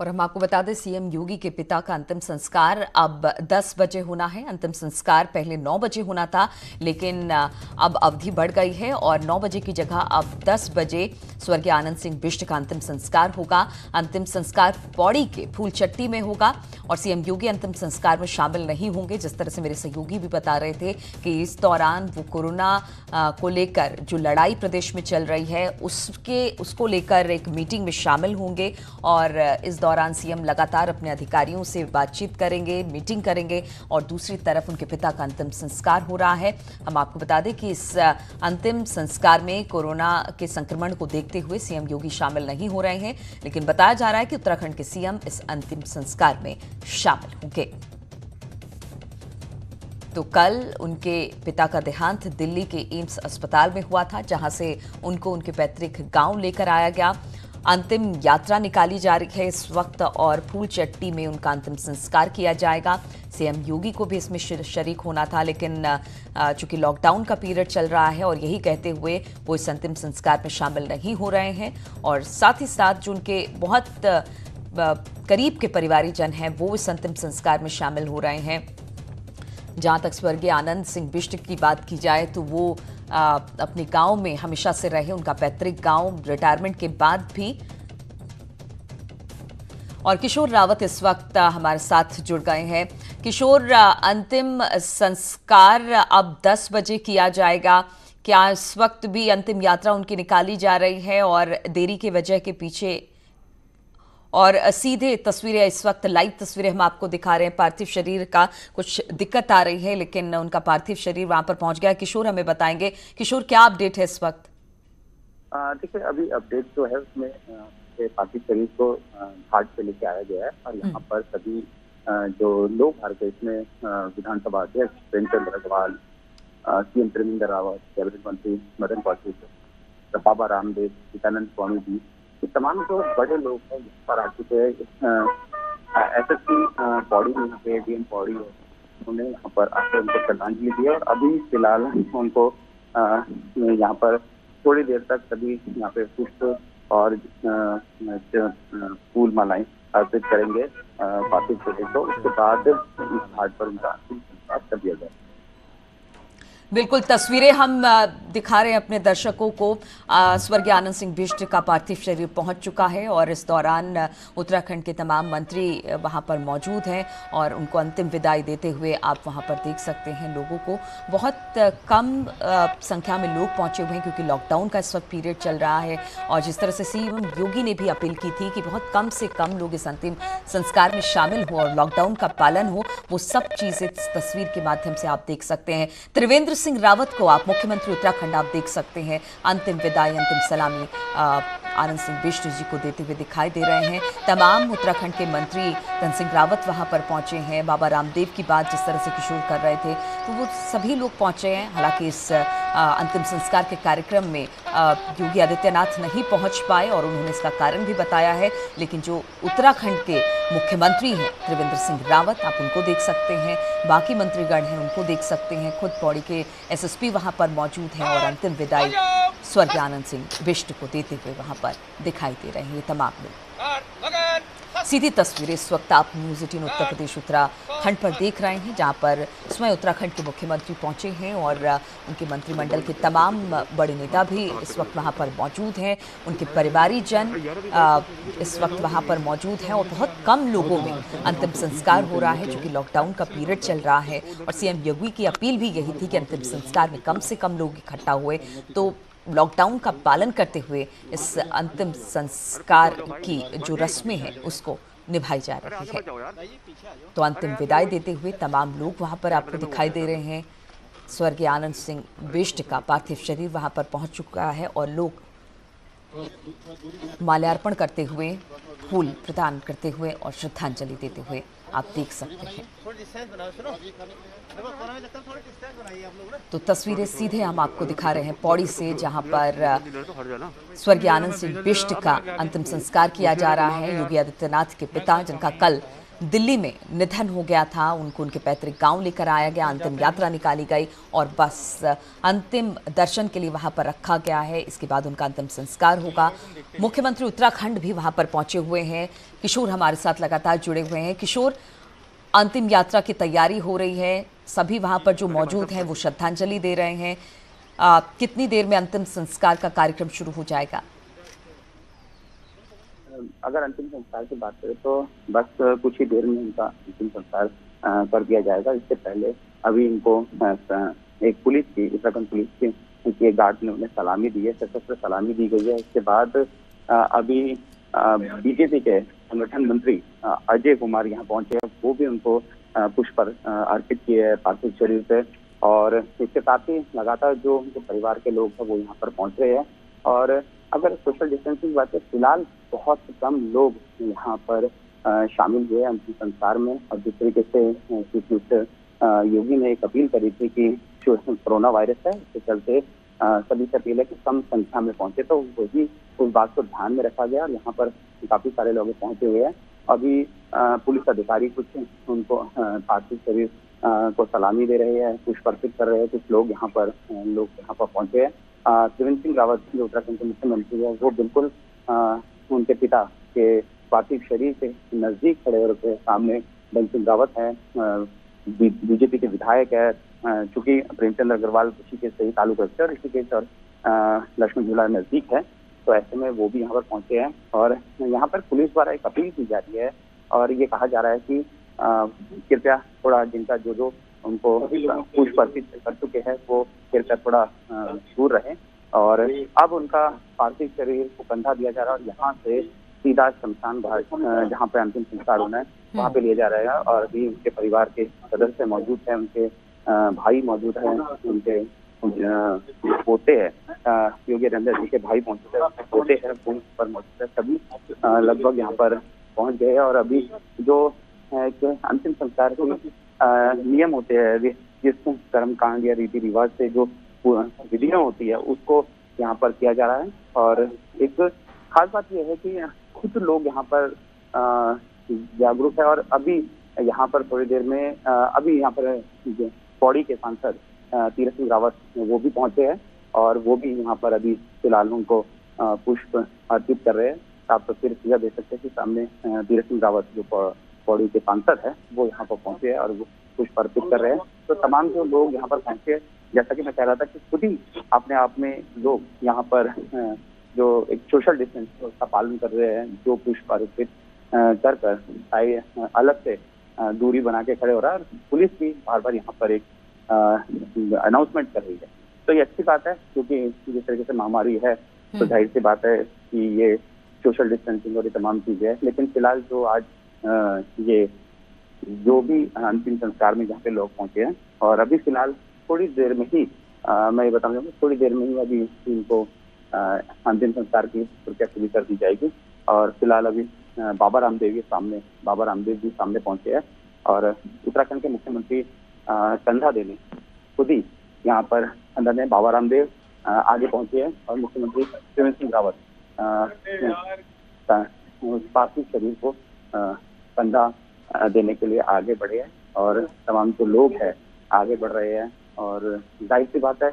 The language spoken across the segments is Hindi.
और हम आपको बता दें, सीएम योगी के पिता का अंतिम संस्कार अब 10 बजे होना है। अंतिम संस्कार पहले 9 बजे होना था, लेकिन अब अवधि बढ़ गई है और 9 बजे की जगह अब 10 बजे स्वर्गीय आनंद सिंह बिष्ट का अंतिम संस्कार होगा। अंतिम संस्कार पौड़ी के फूलचट्टी में होगा और सीएम योगी अंतिम संस्कार में शामिल नहीं होंगे। जिस तरह से मेरे सहयोगी भी बता रहे थे कि इस दौरान वो कोरोना को लेकर जो लड़ाई प्रदेश में चल रही है उसको लेकर एक मीटिंग में शामिल होंगे और इस दौरान सीएम लगातार अपने अधिकारियों से बातचीत करेंगे, मीटिंग करेंगे और दूसरी तरफ उनके पिता का अंतिम संस्कार हो रहा है। हम आपको बता दें कि इस अंतिम संस्कार में कोरोना के संक्रमण को देखते हुए सीएम योगी शामिल नहीं हो रहे हैं, लेकिन बताया जा रहा है कि उत्तराखंड के सीएम इस अंतिम संस्कार में शामिल होंगे। तो कल उनके पिता का देहांत दिल्ली के एम्स अस्पताल में हुआ था, जहां से उनको उनके पैतृक गांव लेकर आया गया। अंतिम यात्रा निकाली जा रही है इस वक्त और फूलचट्टी में उनका अंतिम संस्कार किया जाएगा। सीएम योगी को भी इसमें शरीक होना था, लेकिन चूंकि लॉकडाउन का पीरियड चल रहा है और यही कहते हुए वो इस अंतिम संस्कार में शामिल नहीं हो रहे हैं। और साथ ही साथ जो उनके बहुत करीब के परिवारीजन हैं वो इस अंतिम संस्कार में शामिल हो रहे हैं। जहां तक स्वर्गीय आनंद सिंह बिष्ट की बात की जाए तो वो अपने गांव में हमेशा से रहे, उनका पैतृक गांव रिटायरमेंट के बाद भी। और किशोर रावत इस वक्त हमारे साथ जुड़ गए हैं। किशोर, अंतिम संस्कार अब 10 बजे किया जाएगा, क्या इस वक्त भी अंतिम यात्रा उनकी निकाली जा रही है और देरी की वजह के पीछे? और सीधे तस्वीरें इस वक्त लाइव तस्वीरें हम आपको दिखा रहे हैं। पार्थिव शरीर का कुछ दिक्कत आ रही है, लेकिन उनका पार्थिव शरीर वहां पर पहुंच गया। किशोर हमें बताएंगे, किशोर क्या अपडेट है इस वक्त? देखिए, अभी अपडेट जो है उसमें पार्थिव शरीर को घाट पे लेके आया गया है और यहाँ पर सभी जो लोग आ रहे थे, इसमें विधानसभा अध्यक्ष प्रेमचंद अग्रवाल, सीएम त्रिवेंद्र रावत, कैबिनेट मंत्री मदन कौशिक, बाबा रामदेव, सीतानंद स्वामी जी, तमाम जो बड़े लोग हैं यहाँ पर आ चुके हैं। एसएसपी पौड़ी में यहाँ पे डीएम पौड़ी है, उन्होंने यहाँ पर आकर उनको श्रद्धांजलि दी और अभी फिलहाल उनको यहाँ पर थोड़ी देर तक सभी यहाँ पे पुष्प और फूल मालाएं अर्पित करेंगे पार्थिव शरीर को। उसके बाद इस घाट पर उनका अंतिम संस्कार कर दिया जाए। बिल्कुल, तस्वीरें हम दिखा रहे हैं अपने दर्शकों को। स्वर्गीय आनंद सिंह बिष्ट का पार्थिव शरीर पहुंच चुका है और इस दौरान उत्तराखंड के तमाम मंत्री वहां पर मौजूद हैं और उनको अंतिम विदाई देते हुए आप वहां पर देख सकते हैं लोगों को। बहुत कम संख्या में लोग पहुंचे हुए हैं क्योंकि लॉकडाउन का इस वक्त पीरियड चल रहा है और जिस तरह से सीएम योगी ने भी अपील की थी कि बहुत कम से कम लोग इस अंतिम संस्कार में शामिल हो और लॉकडाउन का पालन हो, वो सब चीजें इस तस्वीर के माध्यम से आप देख सकते हैं। त्रिवेंद्र सिंह रावत को आप मुख्यमंत्री उत्तराखंड आप देख सकते हैं अंतिम विदाई, अंतिम सलामी आनंद सिंह बिष्ट जी को देते हुए दिखाई दे रहे हैं। तमाम उत्तराखंड के मंत्री धन सिंह रावत वहां पर पहुंचे हैं। बाबा रामदेव की बात जिस तरह से किशोर कर रहे थे तो वो सभी लोग पहुंचे हैं। हालांकि इस अंतिम संस्कार के कार्यक्रम में योगी आदित्यनाथ नहीं पहुंच पाए और उन्होंने इसका कारण भी बताया है, लेकिन जो उत्तराखंड के मुख्यमंत्री हैं त्रिवेंद्र सिंह रावत, आप उनको देख सकते हैं, बाकी मंत्रीगण हैं उनको देख सकते हैं, खुद पौड़ी के एसएसपी वहां पर मौजूद हैं और अंतिम विदाई स्वर्गीय आनंद सिंह बिष्ट को देते हुए वहां पर दिखाई दे रहे हैं ये तमाम लोग। सीधी तस्वीरें इस वक्त आप न्यूज़ 18 उत्तर प्रदेश उत्तराखंड पर देख रहे हैं, जहां पर स्वयं उत्तराखंड के मुख्यमंत्री पहुंचे हैं और उनके मंत्रिमंडल के तमाम बड़े नेता भी इस वक्त वहां पर मौजूद हैं। उनके परिवारीजन इस वक्त वहां पर मौजूद हैं और बहुत कम लोगों में अंतिम संस्कार हो रहा है क्योंकि लॉकडाउन का पीरियड चल रहा है और सीएम योगी की अपील भी यही थी कि अंतिम संस्कार में कम से कम लोग इकट्ठा हुए, तो लॉकडाउन का पालन करते हुए इस अंतिम संस्कार की जो रस्में हैं उसको निभाई जा रही है। तो अंतिम विदाई देते हुए तमाम लोग वहां पर आपको दिखाई दे रहे हैं। स्वर्गीय आनंद सिंह बिष्ट का पार्थिव शरीर वहां पर पहुंच चुका है और लोग माल्यार्पण करते हुए, फूल प्रदान करते हुए और श्रद्धांजलि देते हुए आप देख सकते हैं। तो तस्वीरें सीधे हम आपको दिखा रहे हैं पौड़ी से, जहां पर स्वर्गीय आनंद सिंह बिष्ट का अंतिम संस्कार किया जा रहा है। योगी आदित्यनाथ के पिता, जिनका कल दिल्ली में निधन हो गया था, उनको उनके पैतृक गांव लेकर आया गया, अंतिम यात्रा निकाली गई और बस अंतिम दर्शन के लिए वहां पर रखा गया है। इसके बाद उनका अंतिम संस्कार होगा। मुख्यमंत्री उत्तराखंड भी वहां पर पहुंचे हुए हैं। किशोर हमारे साथ लगातार जुड़े हुए हैं। किशोर, अंतिम यात्रा की तैयारी हो रही है, सभी वहां पर जो मौजूद हैं वो श्रद्धांजलि दे रहे हैं। कितनी देर में अंतिम संस्कार का कार्यक्रम शुरू हो जाएगा? अगर अंतिम संस्कार की बात करें तो बस कुछ ही देर में उनका अंतिम संस्कार कर दिया जाएगा। इससे पहले अभी इनको एक पुलिस की, उत्तराखंड पुलिस की गार्ड ने उन्हें सलामी दी है, सशस्त्र सलामी दी गई है। इसके बाद अभी बीजेपी के संगठन मंत्री अजय कुमार यहाँ पहुंचे हैं, वो भी उनको पुष्प अर्पित किए हैं पार्थिव शरीर पे। और इसके साथ ही लगातार जो उनके परिवार के लोग हैं वो यहाँ पर पहुंच रहे हैं। और अगर सोशल डिस्टेंसिंग की बात है, फिलहाल बहुत कम लोग यहाँ पर शामिल हुए अंतिम संस्कार में। और जिस तरीके से चीफ मिनिस्टर योगी ने एक अपील करी थी कि जो कोरोना वायरस है उसके चलते सभी से अपील है कि कम संख्या में पहुंचे, तो वही उस बात को ध्यान में रखा गया और यहाँ पर काफी सारे लोग पहुंचे हुए हैं। अभी पुलिस अधिकारी कुछ उनको पार्थिव शरीर को सलामी दे रहे हैं, पुष्प अर्पित कर रहे हैं। कुछ लोग यहाँ पर पहुंचे हैं। त्रिवेंद्र सिंह रावत जो उत्तराखंड के मुख्यमंत्री है वो बिल्कुल उनके पिता के पार्थिव शरीर के नजदीक खड़े होकर सामने बंसी सिंह रावत है, बीजेपी के विधायक है। चूंकि प्रेमचंद अग्रवाल ऋषिकेश से ही ताल्लुक रखते हैं और ऋषिकेश और लक्ष्मण झूला नजदीक है, तो ऐसे में वो भी यहाँ पर पहुंचे हैं। और यहाँ पर पुलिस द्वारा एक अपील की जा रही है और ये कहा जा रहा है कि कृपया थोड़ा जिनका जो उनको पुष्प अर्पित कर चुके हैं वो कृपया थोड़ा दूर रहे। और अब उनका पार्थिव शरीर को कंधा दिया जा रहा है और यहाँ से सीधा शमशान घाट जहाँ पे अंतिम संस्कार होना है वहाँ पे लिया जा रहा है। और अभी उनके परिवार के सदस्य मौजूद हैं, उनके भाई मौजूद हैं, उनके पोते हैं, योगी रंजन जी के भाई मौजूद है, पोते हैं पर मौजूद है, सभी लगभग यहाँ पर पहुंच गए। और अभी जो अंतिम संस्कार के नियम होते हैं, जिस कर्मकांड या रीति रिवाज से जो विधियां होती है उसको यहाँ पर किया जा रहा है। और एक खास बात यह है कि खुद लोग यहाँ पर जागरूक है। और अभी यहाँ पर थोड़ी देर में अभी यहाँ पर पौड़ी के सांसद तीरथ सिंह रावत वो भी पहुंचे हैं और वो भी यहाँ पर अभी फिलहाल उनको पुष्प अर्पित कर रहे हैं। आप तस्वीर सीधा देख सकते हैं कि सामने तीरथ सिंह रावत जो पौड़ी के सांसद है वो यहाँ पर पहुंचे हैं और वो पुष्प अर्पित कर रहे हैं। तो तमाम जो लोग यहाँ पर पहुंचे, जैसा कि मैं कह रहा था कि खुद ही अपने आप में लोग यहाँ पर जो एक सोशल डिस्टेंस का पालन कर रहे हैं, जो पुष्प अर्पित कर कर अलग से दूरी बना के खड़े हो रहा है। और पुलिस भी बार बार यहाँ पर एक अनाउंसमेंट कर रही है, तो ये अच्छी बात है क्योंकि जिस तरीके से महामारी है तो जाहिर सी बात है कि ये सोशल डिस्टेंसिंग और ये तमाम चीजें है। लेकिन फिलहाल जो आज ये जो भी अंतिम संस्कार में जहाँ पे लोग पहुंचे हैं और अभी फिलहाल थोड़ी देर में ही मैं ये बताऊंगा थोड़ी देर में ही अभी इनको अंतिम संस्कार की प्रक्रिया शुरू कर दी जाएगी। और फिलहाल अभी बाबा रामदेव जी सामने पहुंचे हैं और उत्तराखंड के मुख्यमंत्री कंधा देने खुद ही यहाँ पर अंदर में बाबा रामदेव आगे पहुंचे हैं और मुख्यमंत्री त्रिवेंद्र सिंह रावत पार्थिव शरीर को कंधा देने के लिए आगे बढ़े हैं और तमाम जो लोग हैं आगे बढ़ रहे हैं। और जाहिर सी बात है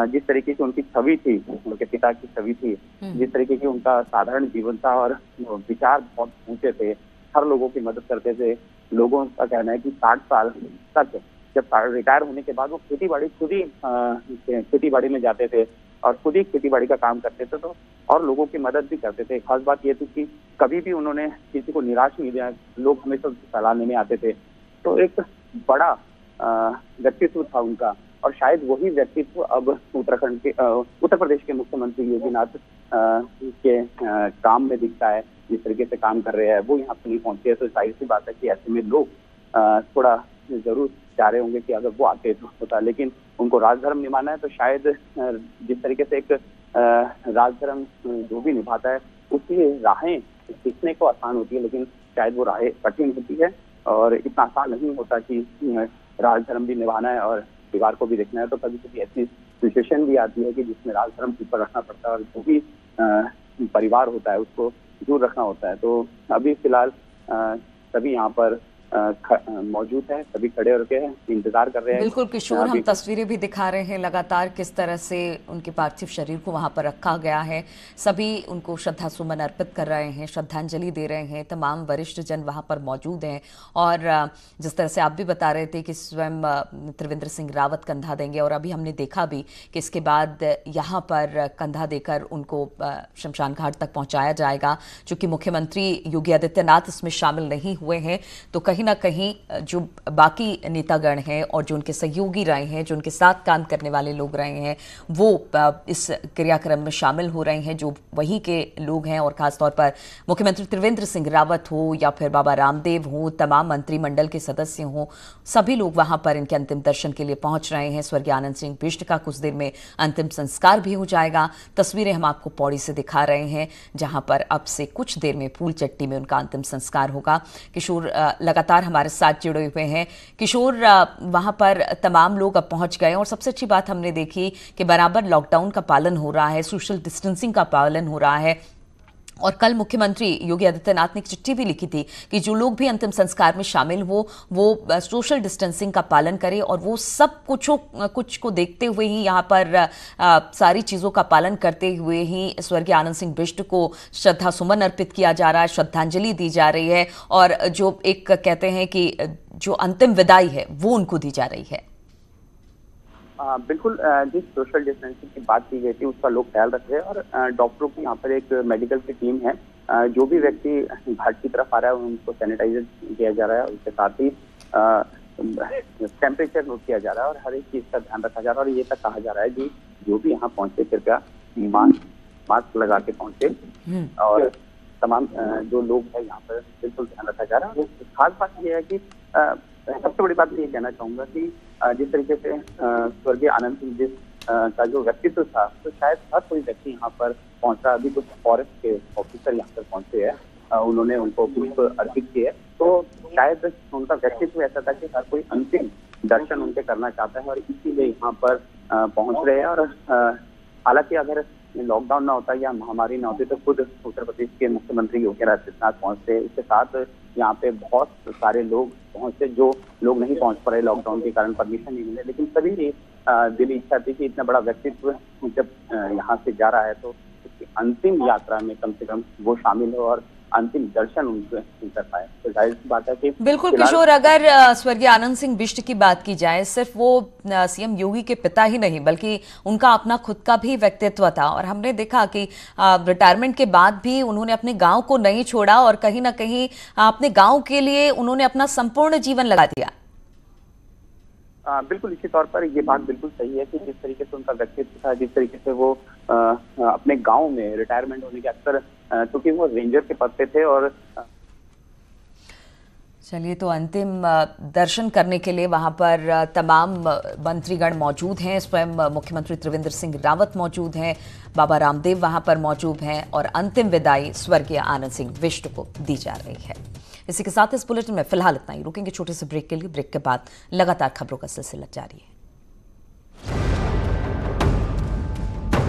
जिस तरीके की उनकी छवि थी, उनके पिता की छवि थी, जिस तरीके की उनका साधारण जीवन था और विचार बहुत ऊंचे थे, हर लोगों की मदद करते थे। लोगों का कहना है कि 60 साल तक जब रिटायर होने के बाद वो खेती बाड़ी में जाते थे और खुद ही खेती बाड़ी का काम करते थे, तो और लोगों की मदद भी करते थे। खास बात ये थी कि कभी भी उन्होंने किसी को निराश नहीं दिया, लोग हमेशा सलाह लेने आते थे। तो एक बड़ा व्यक्तित्व था उनका और शायद वही व्यक्तित्व अब उत्तर प्रदेश के मुख्यमंत्री योगीनाथ के काम में दिखता है। जिस तरीके से काम कर रहे हैं वो यहाँ पे नहीं पहुंचे, तो जाहिर सी बात है कि ऐसे में लोग थोड़ा जरूर चाह रहे होंगे कि अगर वो आते तो होता, लेकिन उनको राजधर्म निभाना है। तो शायद जिस तरीके से एक राजधर्म जो भी निभाता है उसकी राहें सीखने को आसान होती है, लेकिन शायद वो राहें कठिन होती है और इतना आसान नहीं होता कि राजधर्म भी निभाना है और परिवार को भी देखना है। तो कभी कभी ऐसी सिचुएशन भी आती है कि जिसमें राजधर्म ऊपर रखना पड़ता है और जो भी परिवार होता है उसको दूर रखना होता है। तो अभी फिलहाल सभी यहाँ पर मौजूद है, सभी खड़े होकर इंतजार कर रहे हैं। बिल्कुल किशोर, हम तस्वीरें भी दिखा रहे हैं लगातार किस तरह से उनके पार्थिव शरीर को वहां पर रखा गया है। सभी उनको श्रद्धा सुमन अर्पित कर रहे हैं, श्रद्धांजलि दे रहे हैं। तमाम वरिष्ठ जन वहां पर मौजूद हैं और जिस तरह से आप भी बता रहे थे कि स्वयं त्रिवेंद्र सिंह रावत कंधा देंगे और अभी हमने देखा भी कि इसके बाद यहाँ पर कंधा देकर उनको शमशान घाट तक पहुंचाया जाएगा। चूंकि मुख्यमंत्री योगी आदित्यनाथ इसमें शामिल नहीं हुए हैं तो कहीं ना कहीं जो बाकी नेतागण हैं और जो उनके सहयोगी रहे हैं, जो उनके साथ काम करने वाले लोग रहे हैं, वो इस क्रियाक्रम में शामिल हो रहे हैं, जो वहीं के लोग हैं। और खासतौर पर मुख्यमंत्री त्रिवेंद्र सिंह रावत हो या फिर बाबा रामदेव हो, तमाम मंत्रिमंडल के सदस्य हों, सभी लोग वहां पर इनके अंतिम दर्शन के लिए पहुंच रहे हैं। स्वर्गीय आनंद सिंह बिष्ट का कुछ देर में अंतिम संस्कार भी हो जाएगा। तस्वीरें हम आपको पौड़ी से दिखा रहे हैं जहां पर अब से कुछ देर में फूल चट्टी में उनका अंतिम संस्कार होगा। किशोर लगातार हमारे साथ जुड़े हुए हैं। किशोर, वहां पर तमाम लोग अब पहुंच गए और सबसे अच्छी बात हमने देखी कि बराबर लॉकडाउन का पालन हो रहा है, सोशल डिस्टेंसिंग का पालन हो रहा है। और कल मुख्यमंत्री योगी आदित्यनाथ ने एक चिट्ठी भी लिखी थी कि जो लोग भी अंतिम संस्कार में शामिल हो वो सोशल डिस्टेंसिंग का पालन करें और वो सब कुछ को देखते हुए ही यहाँ पर सारी चीज़ों का पालन करते हुए ही स्वर्गीय आनंद सिंह बिष्ट को श्रद्धा सुमन अर्पित किया जा रहा है, श्रद्धांजलि दी जा रही है और जो एक कहते हैं कि जो अंतिम विदाई है वो उनको दी जा रही है। बिल्कुल, जिस सोशल डिस्टेंसिंग की बात की गई थी उसका लोग ख्याल रख रहे हैं और डॉक्टरों की यहाँ पर एक मेडिकल की टीम है। जो भी व्यक्ति घाट की तरफ आ रहा है उनको सैनिटाइजर किया जा रहा है, उसके साथ ही टेम्परेचर नोट किया जा रहा है और हर एक चीज का ध्यान रखा जा रहा है। और ये तक कहा जा रहा है कि जो भी यहाँ पहुंचे कृपया मास्क लगा के पहुंचे और तमाम जो लोग हैं यहाँ पर बिल्कुल ध्यान रखा जा रहा है। और खास बात यह है कि सबसे बड़ी बात ये कहना चाहूंगा कि जिस तरीके से स्वर्गीय आनंद सिंह बिष्ट का जो व्यक्तित्व था तो शायद हर कोई व्यक्ति यहाँ पर पहुंचा। अभी कुछ फॉरेस्ट के ऑफिसर यहाँ पर पहुंचे हैं, उन्होंने उनको पुष्प अर्पित किए, तो शायद उनका व्यक्तित्व ऐसा था कि हर कोई अंतिम दर्शन उनके करना चाहता है और इसीलिए यहाँ पर पहुंच रहे हैं। और हालांकि अगर लॉकडाउन ना होता या महामारी ना होती तो खुद उत्तर प्रदेश के मुख्यमंत्री योगी आदित्यनाथ पहुंचते। इसके साथ यहाँ पे बहुत सारे लोग पहुंचे जो लोग नहीं पहुंच पा रहे लॉकडाउन के कारण, परमिशन नहीं मिले, लेकिन सभी की दिली इच्छा थी कि इतना बड़ा व्यक्तित्व जब यहाँ से जा रहा है तो उसकी अंतिम यात्रा में कम से कम वो शामिल हो और अंतिम दर्शन उनसे कर पाए। तो जाहिर सी बात है कि बिल्कुल किशोर, अगर स्वर्गीय आनंद सिंह बिष्ट की बात की जाए, सिर्फ वो सीएम योगी के पिता ही नहीं बल्कि उनका अपना खुद का भी व्यक्तित्व था और हमने देखा कि रिटायरमेंट के बाद भी उन्होंने अपने गांव को नहीं छोड़ा और कहीं ना कहीं अपने गांव के लिए उन्होंने अपना संपूर्ण जीवन लगा दिया। बिल्कुल, इसी तौर पर ये बात बिल्कुल सही है कि जिस तरीके से उनका व्यक्तित्व था, जिस तरीके से वो अपने गांव में रिटायरमेंट होने के अक्सर क्योंकि वो रेंजर के पद पे थे। और चलिए, तो अंतिम दर्शन करने के लिए वहां पर तमाम मंत्रीगण मौजूद हैं, स्वयं मुख्यमंत्री त्रिवेंद्र सिंह रावत मौजूद हैं, बाबा रामदेव वहां पर मौजूद हैं और अंतिम विदाई स्वर्गीय आनंद सिंह बिष्ट को दी जा रही है। इसी के साथ इस बुलेटिन में फिलहाल इतना ही। रुकेंगे छोटे से ब्रेक के लिए। ब्रेक के बाद लगातार खबरों का सिलसिला जारी है।